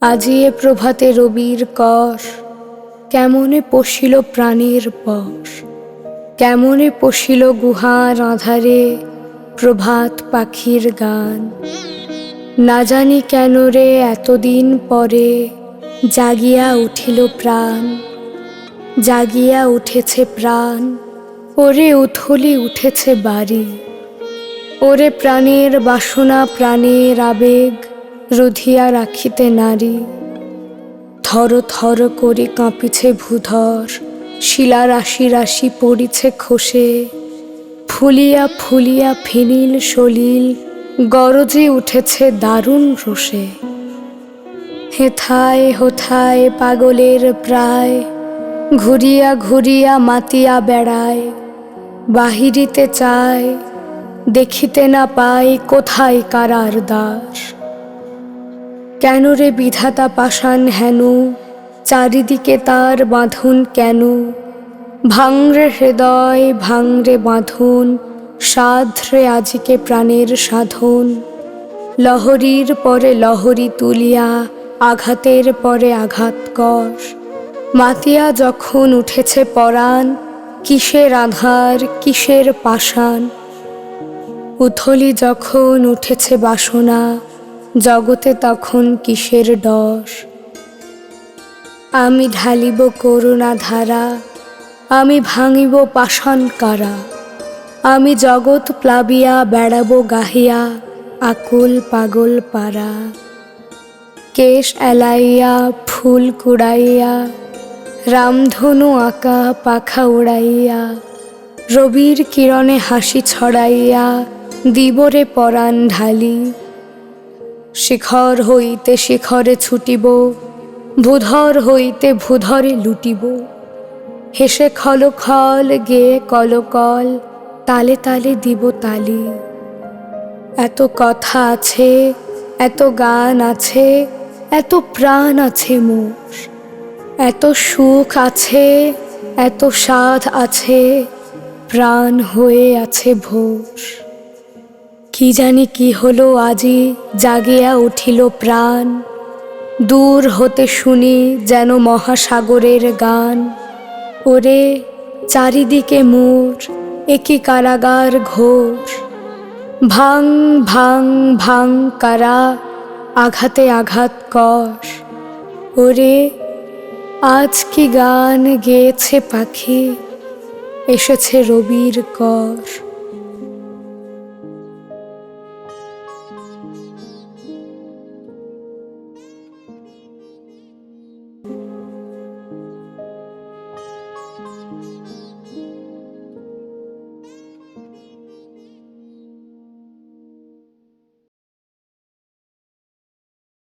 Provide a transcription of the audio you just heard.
আজিয়ে প্রভাতে রবির কর, কেমনে পশিল প্রাণের পর। কেমনে পশিল গুহার আঁধারে প্রভাত পাখির গান। না জানি কেন রে এতদিন পরে জাগিয়া উঠিল প্রাণ। জাগিয়া উঠেছে প্রাণ, ওরে উথলি উঠেছে বাড়ি। ওরে প্রাণের বাসনা প্রাণের আবেগ রুধিয়া রাখিতে নারী। থর থর করে কাঁপিছে ভূধর, শিলা রাশি রাশি পড়িছে খসে। ফুলিয়া ফুলিয়া ফিনিল সলিল গরজে উঠেছে দারুণ রোষে। হেথায় হোথায় পাগলের প্রায় ঘুরিয়া ঘুরিয়া মাতিয়া বেড়ায়। বাহিরিতে চায়, দেখিতে না পাই কোথায় কারার দ্বার। কেন রে বিধাতা পাষাণ হেন, চারিদিকে তার বাঁধন কেন। ভাঙরে হৃদয় ভাঙরে বাঁধন, সাধ্রে আজিকে প্রাণের সাধন। লহরীর পরে লহরী তুলিয়া আঘাতের পরে আঘাত কর। মাতিয়া যখন উঠেছে পরাণ, কিসের আধার কিসের পাষাণ। উথলি যখন উঠেছে বাসনা, জগতে তখন কিসের ডর। আমি ঢালিব করুণা ধারা, আমি ভাঙিব পাষাণ কারা। আমি জগৎ প্লাবিয়া বেড়াবো গাহিয়া আকুল পাগল পারা। কেশ এলাইয়া ফুল কুড়াইয়া, রামধনু আঁকা পাখা উড়াইয়া। রবির কিরণে হাসি ছড়াইয়া দিবরে পরাণ ঢালি। শিখর হইতে শিখরে ছুটিব, ভূধর হইতে ভূধরে লুটিব। হেসে খল খল গেয়ে কলকল, তালে তালে দিব তালি। এত কথা আছে, এত গান আছে, এত প্রাণ আছে মোর। এত সুখ আছে, এত সাধ আছে, প্রাণ হয়ে আছে ভোর। কি জানি কি হলো আজি জাগিয়া উঠিল প্রাণ। দূর হতে শুনি যেন মহাসাগরের গান। ওরে চারিদিকে মোর একই কারাগার ঘোর। ভাং ভাং ভাং কারা, আঘাতে আঘাত কর। ওরে আজ কি গান গেয়েছে পাখি, এসেছে রবির কর।